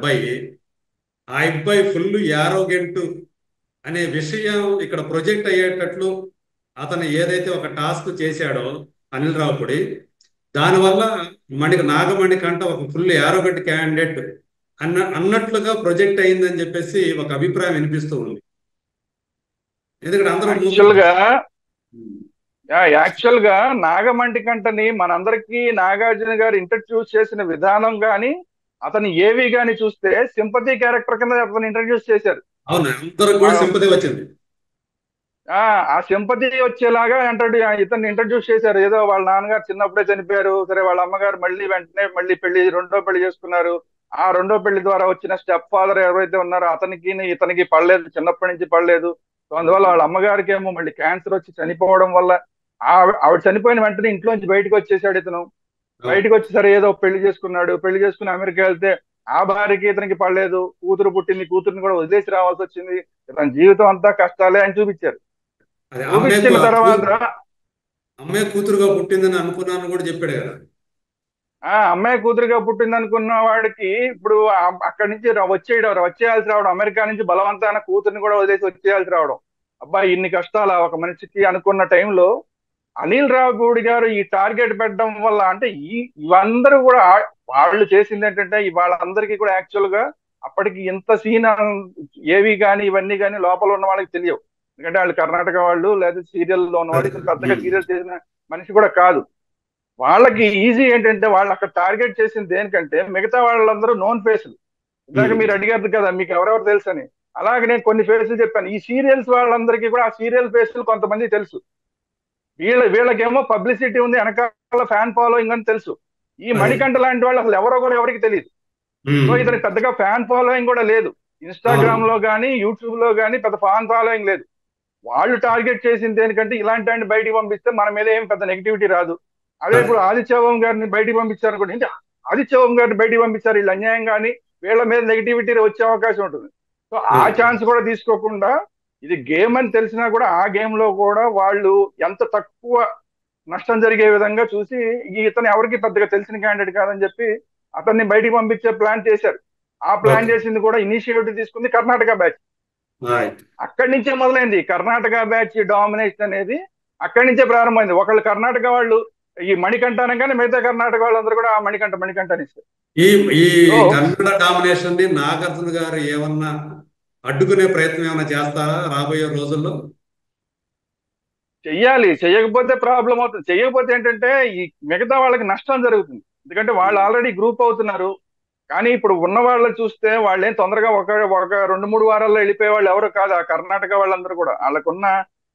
అబ్బాయి ఫుల్ యారోగెంట్ అనే విషయం ఇక్కడ ప్రొజెక్ట్ అయ్యేటట్లు అతను ఏదైతే ఒక టాస్క్ చేశాడో అనిల్ రావుపూడి, దానివల్ల నాగమణికంఠ ఒక ఫుల్ యారోగెంట్ క్యాండిడేట్ అన్నట్లుగా ప్రొజెక్ట్ అయిందని చెప్పేసి ఒక అభిప్రాయం వినిపిస్తూ ఉంది. ఎందుకంటే అందరూ మూవీ. యాక్చువల్ గా యాక్చువల్ గా నాగమంటి కంటని మనందరికీ నాగార్జున గారు ఇంట్రడ్యూస్ చేసిన విధానం గాని అతని ఏవి గాని చూస్తే సింపతి క్యారెక్టర్ కింద అతను ఇంట్రడ్యూస్ చేశారు. అవును, అందరికి కూడా సింపతి వచ్చింది. ఆ ఆ సింపతి వచ్చేలాగా ఇతన్ని ఇంట్రడ్యూస్ చేశారు. ఏదో వాళ్ళ నాన్నగారు చిన్నప్పుడే చనిపోయారు, సరే వాళ్ళ అమ్మగారు మళ్ళీ వెంటనే మళ్ళీ రెండో పెళ్లి చేసుకున్నారు. ఆ రెండో పెళ్లి ద్వారా వచ్చిన స్టెప్ ఫాదర్ ఎవరైతే ఉన్నారో అతనికి ఇతనికి పడలేదు, చిన్నప్పటి నుంచి పడలేదు. సో అందువల్ల వాళ్ళ అమ్మగారికి ఏమో మళ్ళీ క్యాన్సర్ వచ్చి చనిపోవడం వల్ల ఆవిడ చనిపోయిన వెంటనే ఇంట్లోంచి బయటకు వచ్చేసాడు ఇతను. అవును. బయటకు వచ్చి సరే ఏదో పెళ్లి చేసుకున్నాడు, పెళ్లి చేసుకుని అమెరికా వెళ్తే ఆ భార్యకి ఇతనికి పడలేదు, కూతురు పుట్టింది, కూతురుని కూడా వదిలేసి రావాల్సి వచ్చింది. ఇతని జీవితం అంతా కష్టాలే అని చూపించారు. అది చూపించిన తర్వాత అమ్మాయి కూతురుగా పుట్టిందని అనుకున్నాను కూడా చెప్పాడు కదా. అమ్మాయి కూతురుగా పుట్టింది అనుకున్న వాడికి ఇప్పుడు అక్కడి నుంచి వచ్చేయాల్సి రావడం, అమెరికా నుంచి బలవంతాన కూతుర్ని కూడా వదిలేసి వచ్చేయాల్సి రావడం. అబ్బాయి ఇన్ని కష్టాల ఒక మనిషికి అనుకున్న టైంలో అనిల్ రావిపూడి గారు ఈ టార్గెట్ పెట్టడం వల్ల అంటే ఇవందరూ కూడా వాళ్ళు చేసింది ఏంటంటే వాళ్ళందరికీ కూడా యాక్చువల్ గా అప్పటికి ఇంత సీన్ ఏవి కానీ ఇవన్నీ కానీ లోపల ఉన్న వాళ్ళకి తెలియవు. ఎందుకంటే వాళ్ళు కర్ణాటక వాళ్ళు లేదా సీరియల్లో ఉన్న వాళ్ళు, ఇతను పెద్దగా సీరియల్ చేసిన మనిషి కూడా కాదు. వాళ్ళకి ఈజీ ఏంటంటే వాళ్ళు అక్కడ టార్గెట్ చేసింది దేనికంటే మిగతా వాళ్ళందరూ నోన్ ఫేసులు. ఇందాక మీరు అడిగారు కదా మీకు ఎవరెవరు తెలుసు అని, అలాగే నేను కొన్ని ఫేసులు చెప్పాను. ఈ సీరియల్స్ వాళ్ళందరికీ కూడా ఆ సీరియల్ ఫేసులు కొంతమంది తెలుసు. వీళ్ళకేమో పబ్లిసిటీ ఉంది, వెనకాల ఫ్యాన్ ఫాలోయింగ్ అని తెలుసు. ఈ మణికంఠ లాంటి వాళ్ళు అసలు ఎవరో కూడా ఎవరికి తెలియదు. సో ఇతనికి పెద్దగా ఫ్యాన్ ఫాలోయింగ్ కూడా లేదు. ఇన్స్టాగ్రామ్ లో కానీ యూట్యూబ్ లో కానీ పెద్ద ఫ్యాన్ ఫాలోయింగ్ లేదు. వాళ్ళు టార్గెట్ చేసింది దేనికంటే ఇలాంటి వాడిని బయటికి పంపిస్తే మన మీద ఏం పెద్ద నెగిటివిటీ రాదు. అదే ఇప్పుడు ఆదిత్యవం గారిని బయటికి పంపించారు అనుకోండి, అంటే ఆదిత్యవం గారిని బయటికి పంపించారు వీళ్ళు అన్యాయం, కానీ వీళ్ళ మీద నెగిటివిటీ వచ్చే అవకాశం ఉంటుంది. సో ఆ ఛాన్స్ కూడా తీసుకోకుండా ఇది గేమ్ అని తెలిసినా కూడా ఆ గేమ్ లో కూడా వాళ్ళు ఎంత తక్కువ నష్టం జరిగే విధంగా చూసి ఇతను ఎవరికి పెద్దగా తెలిసిన క్యాండిడేట్ కాదని చెప్పి అతన్ని బయటికి పంపించే ప్లాన్ చేశారు. ఆ ప్లాన్ చేసింది కూడా ఇనిషియేటివ్ తీసుకుంది కర్ణాటక బ్యాచ్. అక్కడి నుంచే మొదలైంది కర్ణాటక బ్యాచ్ డామినేషన్ అనేది. అక్కడి నుంచే ప్రారంభమైంది. ఒకళ్ళు కర్ణాటక వాళ్ళు ఈ మణికంఠ అనగానే మిగతా కర్ణాటక వాళ్ళందరూ కూడా ఆ మణికంఠ అని ఇస్తారు. ఈ ఈ కన్నడ డామినేషన్ ని నాగార్జున గారు ఏమన్నా అడ్డుకునే ప్రయత్నం ఏమైనా చేస్తారా రాబోయే రోజుల్లో? చెయ్యాలి, చెయ్యకపోతే ప్రాబ్లం అవుతుంది. చెయ్యకపోతే ఏంటంటే ఈ మిగతా వాళ్ళకి నష్టం జరుగుతుంది. ఎందుకంటే వాళ్ళు ఆల్రెడీ గ్రూప్ అవుతున్నారు. కానీ ఇప్పుడు ఉన్న వాళ్ళని చూస్తే వాళ్ళేం తొందరగా ఒక ఒక 2-3 వారాల్లో వెళ్ళిపోయే వాళ్ళు ఎవరు కాదు. ఆ కర్ణాటక వాళ్ళందరూ కూడా వాళ్ళకున్న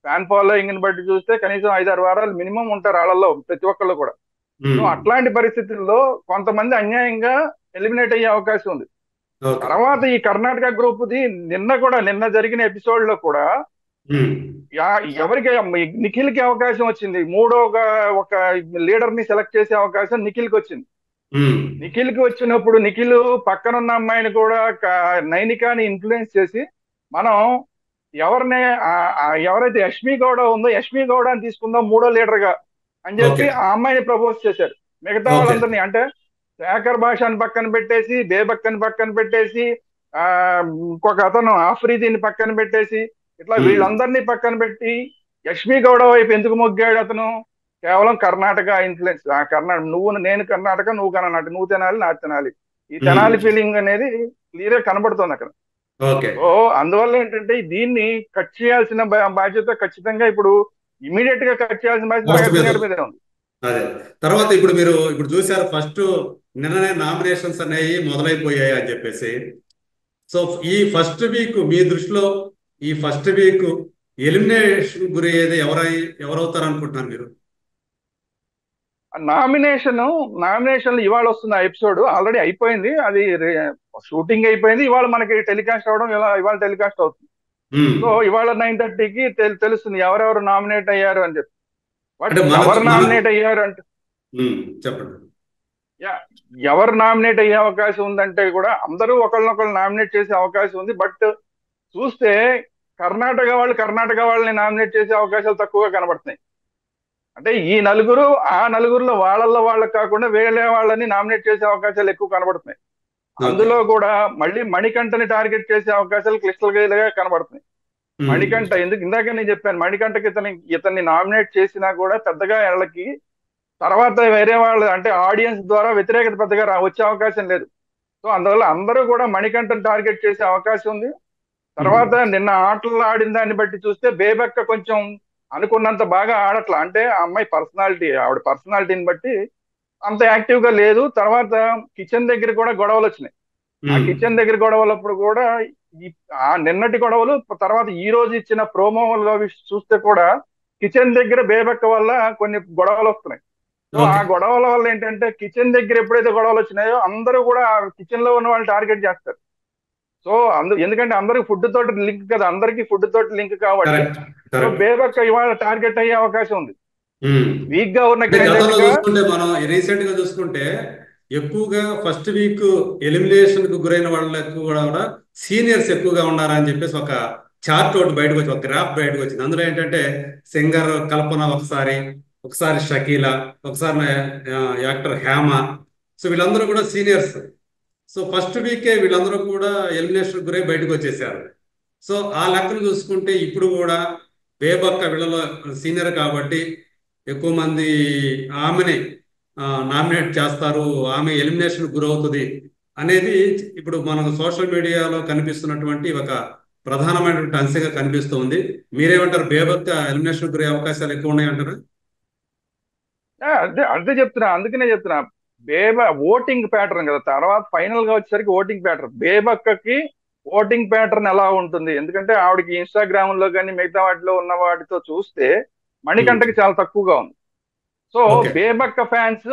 ఫ్యాన్ ఫాలోయింగ్ ని బట్టి చూస్తే కనీసం 5-6 వారాలు మినిమం ఉంటారు వాళ్ళల్లో ప్రతి ఒక్కళ్ళు కూడా. సో అట్లాంటి పరిస్థితుల్లో కొంతమంది అన్యాయంగా ఎలిమినేట్ అయ్యే అవకాశం ఉంది. తర్వాత ఈ కర్ణాటక గ్రూప్ ది నిన్న జరిగిన ఎపిసోడ్ లో కూడా ఎవరికి నిఖిల్ కి అవకాశం వచ్చింది. మూడో ఒక లీడర్ ని సెలెక్ట్ చేసే అవకాశం నిఖిల్ కి వచ్చింది. నిఖిల్ కి వచ్చినప్పుడు నిఖిల్ పక్కనున్న అమ్మాయిని కూడా నైనికాని ఇన్ఫ్లుయెన్స్ చేసి మనం ఎవరైతే యష్మి గౌడ ఉందో యష్మి గౌడ అని తీసుకుందాం మూడో లీడర్ గా అని చెప్పి ఆ అమ్మాయిని ప్రపోజ్ చేశారు. మిగతా వాళ్ళందరినీ అంటే శేఖర్ భాషని పక్కన పెట్టేసి, బేబక్కని పక్కన పెట్టేసి, ఇంకొక అతను ఆఫ్రీదీని పక్కన పెట్టేసి, ఇట్లా వీళ్ళందరినీ పక్కన పెట్టి యష్మి గౌడ వైపు ఎందుకు మొగ్గాడు అతను? కేవలం కర్ణాటక ఇన్ఫ్లుయెన్స్. నేను కర్ణాటక, నువ్వు కర్ణాటక, నువ్వు తినాలి నాకు తినాలి, ఈ తెనాలి ఫీలింగ్ అనేది క్లియర్ గా కనబడుతుంది అక్కడ. సో అందువల్ల ఏంటంటే దీన్ని కట్ చేయాల్సిన బాధ్యత ఖచ్చితంగా ఇప్పుడు ఇమీడియట్ గా కట్ చేయాల్సిన బాధ్యత మీదే ఉంది. అదే తర్వాత ఇప్పుడు చూసారు ఫస్ట్ నిన్ననే నామినేషన్స్ అనేవి మొదలైపోయాయి అని చెప్పేసి. సో ఈ ఫస్ట్ వీక్ మీ దృష్టిలో ఈ ఫస్ట్ వీక్ ఎలిమినేషన్ గురయ్యేది ఎవరవుతారు అనుకుంటున్నారు మీరు? నామినేషన్ ఇవాళ వస్తుంది. ఆ ఎపిసోడ్ ఆల్రెడీ అయిపోయింది, అది షూటింగ్ అయిపోయింది. ఇవాళ మనకి టెలికాస్ట్ అవడం ఇవాళ టెలికాస్ట్ అవుతుంది. సో ఇవాళ 9:30కి తెలుస్తుంది ఎవరెవరు నామినేట్ అయ్యారు అని చెప్పి. బట్ ఎవరు నామినేట్ అయ్యారు అంటే చెప్పండి. ఎవరు నామినేట్ అయ్యే అవకాశం ఉందంటే కూడా అందరూ ఒకళ్ళనొకళ్ళు నామినేట్ చేసే అవకాశం ఉంది. బట్ చూస్తే కర్ణాటక వాళ్ళని నామినేట్ చేసే అవకాశాలు తక్కువగా కనబడుతున్నాయి. అంటే ఈ నలుగురులో వాళ్ళకి కాకుండా వేరే వాళ్ళని నామినేట్ చేసే అవకాశాలు ఎక్కువ కనబడుతున్నాయి. అందులో కూడా మళ్ళీ మణికంఠని టార్గెట్ చేసే అవకాశాలు క్లిష్టల్గా కనబడుతున్నాయి. మణికంఠ ఇందాక నేను చెప్పాను, మణికంఠకి ఇతన్ని నామినేట్ చేసినా కూడా పెద్దగా వాళ్ళకి తర్వాత వేరే వాళ్ళు అంటే ఆడియన్స్ ద్వారా వ్యతిరేకత పెద్దగా వచ్చే అవకాశం లేదు. సో అందువల్ల అందరూ కూడా మణికంఠని టార్గెట్ చేసే అవకాశం ఉంది. తర్వాత నిన్న ఆటలు ఆడిన దాన్ని బట్టి చూస్తే బేబక్క కొంచెం అనుకున్నంత బాగా ఆడట్లా. అంటే ఆ అమ్మాయి ఆవిడ పర్సనాలిటీని బట్టి అంత యాక్టివ్ గా లేదు. తర్వాత కిచెన్ దగ్గర కూడా గొడవలు వచ్చినాయి. ఆ కిచెన్ దగ్గర గొడవలప్పుడు కూడా నిన్నటి గొడవలు తర్వాత ఈ రోజు ఇచ్చిన ప్రోమోలో చూస్తే కూడా కిచెన్ దగ్గర బేబక్క వల్ల కొన్ని గొడవలు వస్తున్నాయి. సో ఆ ఓకే. గొడవల వల్ల ఏంటంటే కిచెన్ దగ్గర ఎప్పుడైతే గొడవలు వచ్చినాయో అందరూ కూడా కిచెన్ లో ఉన్న వాళ్ళు టార్గెట్ చేస్తారు. సో ఎందుకంటే అందరికి ఫుడ్ తోటి లింక్ కదా, అందరికి ఫుడ్ తోటి లింక్ కాబట్టి కరెక్ట్. So correct. బేబక్క ఇవాళ టార్గెట్ అయ్యే అవకాశం ఉంది. వీక్ గా ఉన్న అంటే గతంలో క్యాండిడేట్ గా. చూసుకుంటే మనం రీసెంట్ గా చూసుకుంటే ఎక్కువగా ఫస్ట్ వీక్ ఎలిమినేషన్ కు గురైన వాళ్ళకు కూడా సీనియర్స్ ఎక్కువగా ఉన్నారని చెప్పేసి ఒక చార్ట్ ఒకటి బయటకు వచ్చి, ఒక గ్రాఫ్ బయటకు వచ్చింది. అందులో ఏంటంటే సింగర్ కల్పన ఒకసారి, ఒకసారి షకీల, ఒకసారి యాక్టర్ హేమ. సో వీళ్ళందరూ కూడా సీనియర్స్. సో ఫస్ట్ వీకే వీళ్ళందరూ కూడా ఎలిమినేషన్ గురై బయటకు వచ్చేసారు. సో ఆ లెక్కను చూసుకుంటే ఇప్పుడు కూడా బేబక్క వీళ్ళలో సీనియర్ కాబట్టి ఎక్కువ మంది ఆమెని నామినేట్ చేస్తారు, ఆమె ఎలిమినేషన్ గురవుతుంది అనేది ఇప్పుడు మనకు సోషల్ మీడియాలో కనిపిస్తున్నటువంటి ఒక ప్రధానమైనటువంటి అంశంగా కనిపిస్తుంది. మీరేమంటారు? బేబక్క ఎలిమినేషన్ గురే అవకాశాలు ఎక్కువ ఉన్నాయంటారా? అదే అదే చెప్తున్నా, అందుకనే చెప్తున్నా. ఓటింగ్ ప్యాటర్న్ కదా, తర్వాత ఫైనల్ గా వచ్చేసరికి ఓటింగ్ ప్యాటర్న్ బేబక్కకి ఓటింగ్ ప్యాటర్న్ ఎలా ఉంటుంది, ఎందుకంటే ఆవిడకి ఇన్స్టాగ్రామ్ లో కానీ మిగతా వాటిలో ఉన్న వాటితో చూస్తే మణికంఠకి చాలా తక్కువగా ఉంది. So okay. బేబక్క ఫ్యాన్స్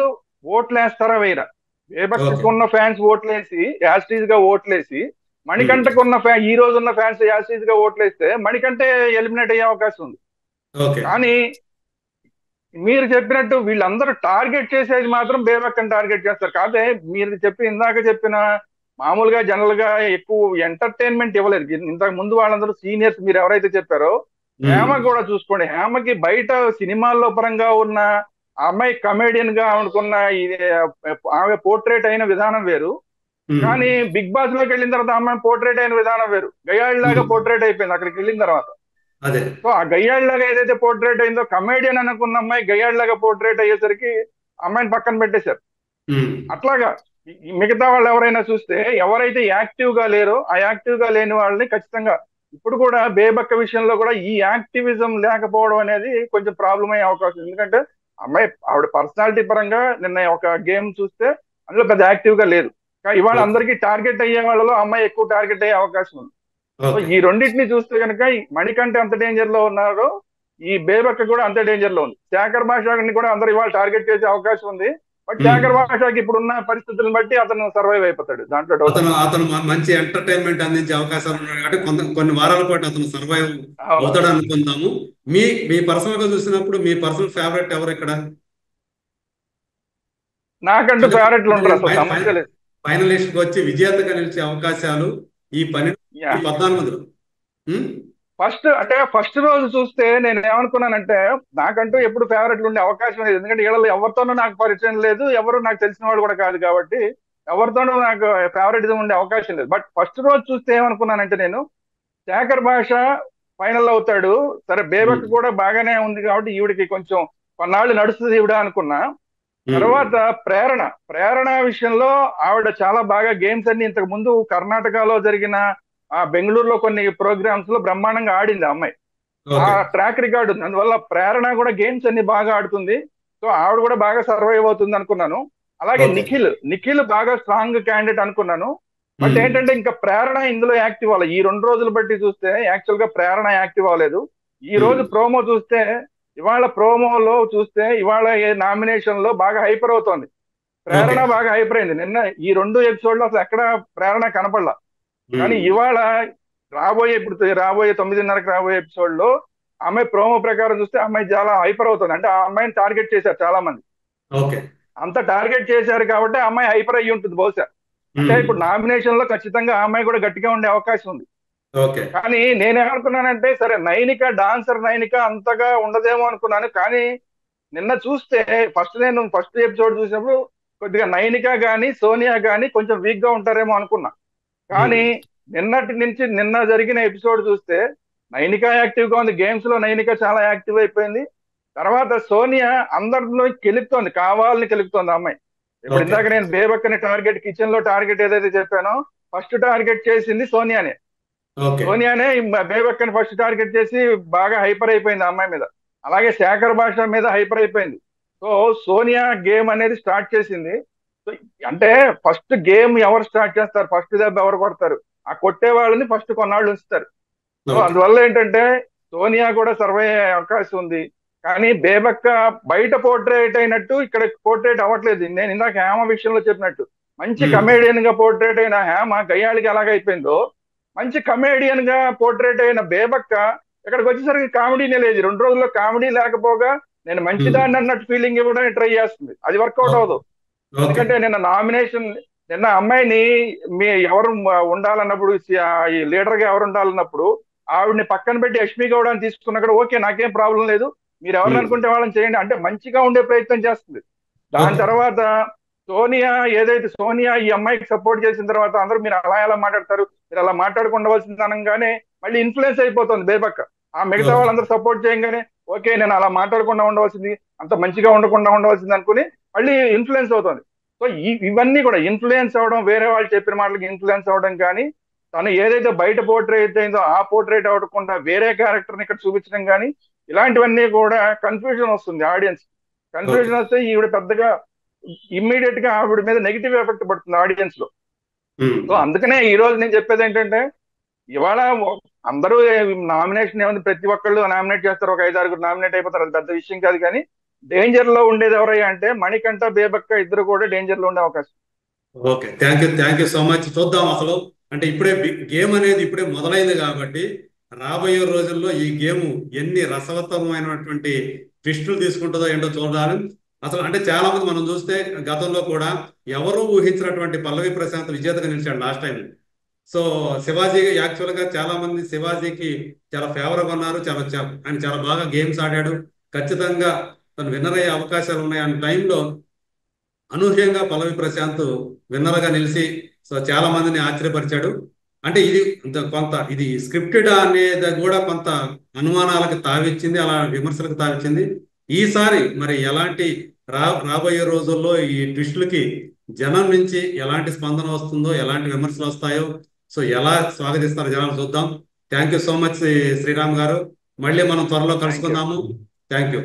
ఓట్లు వేస్తారా వేయరా? ఓకే. బేబక్కకు ఉన్న ఫ్యాన్స్ ఓట్లేసి యాస్టీజ్ గా ఓట్లేసి మణికంఠకు ఉన్న ఈ రోజు ఉన్న ఫ్యాన్స్ యాస్టీజ్ గా ఓట్లేస్తే మణికంఠే ఎలిమినేట్ అయ్యే అవకాశం ఉంది. ఓకే. కానీ మీరు చెప్పినట్టు వీళ్ళందరూ టార్గెట్ చేసేది మాత్రం బేబక్కని టార్గెట్ చేస్తారు. కాదే మీరు ఇందాక చెప్పిన మామూలుగా జనరల్ గా ఎక్కువ ఎంటర్టైన్మెంట్ ఇవ్వలేదు. ఇంతకు ముందు వాళ్ళందరూ సీనియర్స్ మీరు ఎవరైతే చెప్పారో హేమ కూడా చూసుకోండి. హేమకి బయట సినిమాల్లో పరంగా ఉన్న ఆ అమ్మాయి కమేడియన్ గా అనుకున్న ఆమె పోర్ట్రేట్ అయిన విధానం వేరు. కానీ బిగ్ బాస్ లోకి వెళ్ళిన తర్వాత అమ్మాయి పోర్ట్రేట్ అయిన విధానం వేరు. గయ్యాళ్ళలాగా పోర్ట్రేట్ అయిపోయింది అక్కడికి వెళ్ళిన తర్వాత. అదే. సో ఆ గయ్యాళ్ళలాగా ఏదైతే పోర్ట్రేట్ అయిందో కమేడియన్ అనుకున్న అమ్మాయి గయ్యాళ్ళలాగా పోర్ట్రేట్ అయ్యేసరికి అమ్మాయిని పక్కన పెట్టేశారు. అట్లాగా మిగతా వాళ్ళు ఎవరైనా చూస్తే ఎవరైతే యాక్టివ్ గా లేరో ఆ యాక్టివ్ గా లేని వాళ్ళని ఖచ్చితంగా ఇప్పుడు కూడా బేబక్క విషయంలో కూడా ఈ యాక్టివిజం లేకపోవడం అనేది కొంచెం ప్రాబ్లం అయ్యే అవకాశం. ఎందుకంటే అమ్మాయి ఆవిడ పర్సనాలిటీ పరంగా నిన్న ఒక గేమ్ చూస్తే అందులో పెద్ద యాక్టివ్ గా లేదు. ఇవాళ అందరికీ టార్గెట్ అయ్యే వాళ్ళలో అమ్మాయి ఎక్కువ టార్గెట్ అయ్యే అవకాశం ఉంది. సో ఈ రెండింటిని చూస్తే కనుక మణికంఠ ఎంత డేంజర్ లో ఉన్నారో ఈ బేబక్క కూడా అంతే డేంజర్ లో ఉంది. శేఖర్ భాషని కూడా అందరు ఇవాళ టార్గెట్ చేసే అవకాశం ఉంది. బట్ శేఖర్ భాషకి ఇప్పుడున్న పరిస్థితులను బట్టి అతను సర్వైవ్ అయిపోతాడు, దాంట్లో డౌట్. అతను మంచి ఎంటర్టైన్మెంట్ అందించే అవకాశాలు ఉన్నాయి కాబట్టి కొన్ని వారాల పాటు అతను సర్వైవ్ అవుతాడు అనుకుందాము. మీ మీ పర్సనల్ గా చూసినప్పుడు మీ పర్సనల్ ఫేవరెట్ ఎవరు ఇక్కడ? నాకంటూ ఫేవరెట్లు ఉంటారు, అసలు సమస్య లేదు. ఫైనలిస్ట్ వచ్చి విజేతగా నిలిచే అవకాశాలు ఈ 14 ఫస్ట్ రోజు చూస్తే నేను ఏమనుకున్నానంటే నాకంటూ ఎప్పుడు ఫేవరెట్లు ఉండే అవకాశం లేదు. ఎందుకంటే వీళ్ళలో ఎవరితోనూ నాకు పరిచయం లేదు, ఎవరు నాకు తెలిసిన వాళ్ళు కూడా కాదు కాబట్టి ఎవరితోనూ నాకు ఫేవరెటిజం ఉండే అవకాశం లేదు. బట్ ఫస్ట్ రోజు చూస్తే ఏమనుకున్నానంటే నేను శేఖర్ భాష ఫైనల్ అవుతాడు, సరే బేబక్ కూడా బాగానే ఉంది కాబట్టి ఈవిడికి కొంచెం కొన్నాళ్ళు నడుస్తుంది ఈవిడ అనుకున్నా. తర్వాత ప్రేరణ విషయంలో ఆవిడ చాలా బాగా గేమ్స్ అన్ని ఇంతకు ముందు కర్ణాటకలో జరిగిన బెంగళూరులో కొన్ని ప్రోగ్రామ్స్ లో బ్రహ్మాండంగా ఆడింది ఆ అమ్మాయి. ఆ ట్రాక్ రికార్డు ఉంది. అందువల్ల ప్రేరణ కూడా గేమ్స్ అన్ని బాగా ఆడుతుంది. సో ఆవిడ కూడా బాగా సర్వైవ్ అవుతుంది అనుకున్నాను. అలాగే నిఖిల్ బాగా స్ట్రాంగ్ క్యాండిడేట్ అనుకున్నాను. బట్ ఏంటంటే ఇంకా ప్రేరణ ఇందులో యాక్టివ్ అవ్వాలి. ఈ 2 రోజులు బట్టి చూస్తే యాక్చువల్ గా ప్రేరణ యాక్టివ్ అవ్వలేదు. ఈ రోజు ప్రోమో చూస్తే ఇవాళ ప్రోమోలో చూస్తే ఇవాళ నామినేషన్ లో బాగా హైపర్ అవుతోంది. ప్రేరణ బాగా హైపర్ అయింది. నిన్న ఈ 2 ఎపిసోడ్ లో అసలు ఎక్కడ ప్రేరణ కనపడలా. కానీ ఇవాళ రాబోయే 9:30కి రాబోయే ఎపిసోడ్ లో అమ్మాయి ప్రోమో ప్రకారం చూస్తే అమ్మాయి చాలా హైపర్ అవుతుంది. అంటే ఆ అమ్మాయిని టార్గెట్ చేశారు చాలా మంది. అంత టార్గెట్ చేశారు కాబట్టి ఆ అమ్మాయి హైపర్ అయ్యి ఉంటుంది బహుశా. అంటే ఇప్పుడు నామినేషన్ లో ఖచ్చితంగా ఆ అమ్మాయి కూడా గట్టిగా ఉండే అవకాశం ఉంది. కానీ నేనేమనుకున్నానంటే సరే డాన్సర్ నైనిక అంతగా ఉండదేమో అనుకున్నాను. కానీ నిన్న చూస్తే నేను ఫస్ట్ ఎపిసోడ్ చూసినప్పుడు కొద్దిగా నైనిక గాని సోనియా గాని కొంచెం వీక్ గా ఉంటారేమో అనుకున్నా. కానీ నిన్నటి నుంచి నిన్న జరిగిన ఎపిసోడ్ చూస్తే నైనిక యాక్టివ్ గా ఉంది. గేమ్స్ లో నైనిక చాలా యాక్టివ్ అయిపోయింది. తర్వాత సోనియా అందరిలో కెలుపుతోంది, కావాలని కెలుపుతోంది అమ్మాయి. ఇప్పుడు ఇందాక నేను బేబక్కని కిచెన్ లో టార్గెట్ ఏదైతే చెప్పానో ఫస్ట్ టార్గెట్ చేసింది సోనియానే. బేబక్కని ఫస్ట్ టార్గెట్ చేసి బాగా హైపర్ అయిపోయింది అమ్మాయి మీద. అలాగే శేఖర్ భాష మీద హైపర్ అయిపోయింది. సో సోనియా గేమ్ అనేది స్టార్ట్ చేసింది. అంటే ఫస్ట్ గేమ్ ఎవరు స్టార్ట్ చేస్తారు, ఫస్ట్ దెబ్బ ఎవరు కొడతారు, ఆ కొట్టే వాళ్ళని ఫస్ట్ కొన్నాళ్ళు ఉంచుతారు. So okay. అందువల్ల ఏంటంటే సోనియా కూడా సర్వే అయ్యే అవకాశం ఉంది. కానీ బేబక్క బయట పోర్ట్రేట్ అయినట్టు ఇక్కడ పోర్ట్రేట్ అవ్వట్లేదు. నేను ఇందాక హేమ విషయంలో చెప్పినట్టు మంచి ఉమ్, కమేడియన్ గా పోర్ట్రేట్ అయిన హేమ గయ్యాళికి ఎలాగైపోయిందో, మంచి కమేడియన్ గా పోర్ట్రేట్ అయిన బేబక్క ఇక్కడికి వచ్చేసరికి కామెడీనే లేదు. 2 రోజుల్లో కామెడీ లేకపోగా నేను ఉమ్, మంచిదాన్ని అన్నట్టు ఫీలింగ్ ఇవ్వడానికి ట్రై చేస్తుంది. అది వర్కౌట్ ఓకే. అవ్వదు. ఓకే. ఎందుకంటే నిన్న అమ్మాయిని మీ ఎవరు ఉండాలన్నప్పుడు ఈ లీడర్ గా ఎవరు ఉండాలన్నప్పుడు ఆవిడని పక్కన పెట్టి యష్మి గౌడని తీసుకున్నా కూడా ఓకే, నాకేం ప్రాబ్లం లేదు, మీరు ఎవరిని ఉమ్, అనుకుంటే వాళ్ళని చేయండి అంటే మంచిగా ఉండే ప్రయత్నం చేస్తుంది. దాని ఓకే. తర్వాత సోనియా ఏదైతే సోనియా ఈ అమ్మాయికి సపోర్ట్ చేసిన తర్వాత అందరూ మీరు అలా ఎలా మాట్లాడతారు, మీరు అలా మాట్లాడకుండా అనగానే మళ్ళీ ఇన్ఫ్లుయెన్స్ అయిపోతుంది బేబక్క. ఆ మిగతా ఓకే. వాళ్ళందరూ సపోర్ట్ చేయగానే ఓకే, నేను అలా మాట్లాడకుండా ఉండవలసింది, అంత మంచిగా ఉండకుండా ఉండవలసింది అనుకుని మళ్ళీ ఇన్ఫ్లుయెన్స్ అవుతుంది. సో ఇవన్నీ కూడా ఇన్ఫ్లుయెన్స్ అవడం, వేరే వాళ్ళు చెప్పిన మాటలకి ఇన్ఫ్లుయెన్స్ అవడం, కానీ తను ఏదైతే బయట పోర్ట్రేట్ అయిందో ఆ పోర్ట్రేట్ అవ్వకుండా వేరే క్యారెక్టర్ ని ఇక్కడ చూపించడం, కానీ ఇలాంటివన్నీ కూడా కన్ఫ్యూజన్ వస్తుంది ఆడియన్స్. ఓకే. కన్ఫ్యూజన్ వస్తే ఈవిడ పెద్దగా ఇమ్మీడియట్ గా ఆవిడ మీద నెగిటివ్ ఎఫెక్ట్ పడుతుంది ఆడియన్స్ లో. ఉమ్, సో అందుకనే ఈ రోజు నేను చెప్పేది ఏంటంటే ఇవాళ అందరూ నామినేషన్ ఏముంది, ప్రతి ఒక్కళ్ళు నామినేట్ చేస్తారు, ఒక 5-6 నామినేట్ అయిపోతారు, అది పెద్ద విషయం కాదు. కానీ డేంజర్ లో ఉండేది ఎవరయ్యా అంటే మణికంఠ బేబక్క ఇద్దరు కూడా డేంజర్ లో ఉండే అవకాశం. Okay. Thank you so much. చూద్దాం అసలు. అంటే ఇప్పుడే గేమ్ అనేది ఇప్పుడే మొదలైంది కాబట్టి రాబోయే రోజుల్లో ఈ గేమ్ ఎన్ని రసవత్తరమైనటువంటి ట్విస్టులు తీసుకుంటుందో ఏంటో చూడాలి. అసలు అంటే చాలా మంది మనం చూస్తే గతంలో కూడా ఎవరు ఊహించినటువంటి పల్లవి ప్రశాంత్ విజేతగా నిలిచాడు last time. So Shivaji actual గా చాలా మంది శివాజీకి చాలా ఫేవర్ గా ఉన్నారు. ఆయన చాలా బాగా గేమ్స్ ఆడాడు. ఖచ్చితంగా తను విన్నర్ అయ్యే అవకాశాలు ఉన్నాయి అన్న టైంలో అనూహ్యంగా పల్లవి ప్రశాంత్ విన్నర్ గా నిలిచి సో చాలా మందిని ఆశ్చర్యపరిచాడు. అంటే ఇది కొంత ఇది స్క్రిప్టెడ్ అనేది కూడా కొంత అనుమానాలకు తావిచ్చింది, అలా విమర్శలకు తావిచ్చింది. ఈసారి మరి ఎలాంటి రాబోయే రోజుల్లో ఈ ట్విస్టులకి జనం నుంచి ఎలాంటి స్పందన వస్తుందో, ఎలాంటి విమర్శలు వస్తాయో, సో ఎలా స్వాగతిస్తారో జనాలు చూద్దాం. Thank you so much Sriram garu. మళ్ళీ మనం త్వరలో థ్యాంక్ యూ. కలుసుకుందాము. Thank you.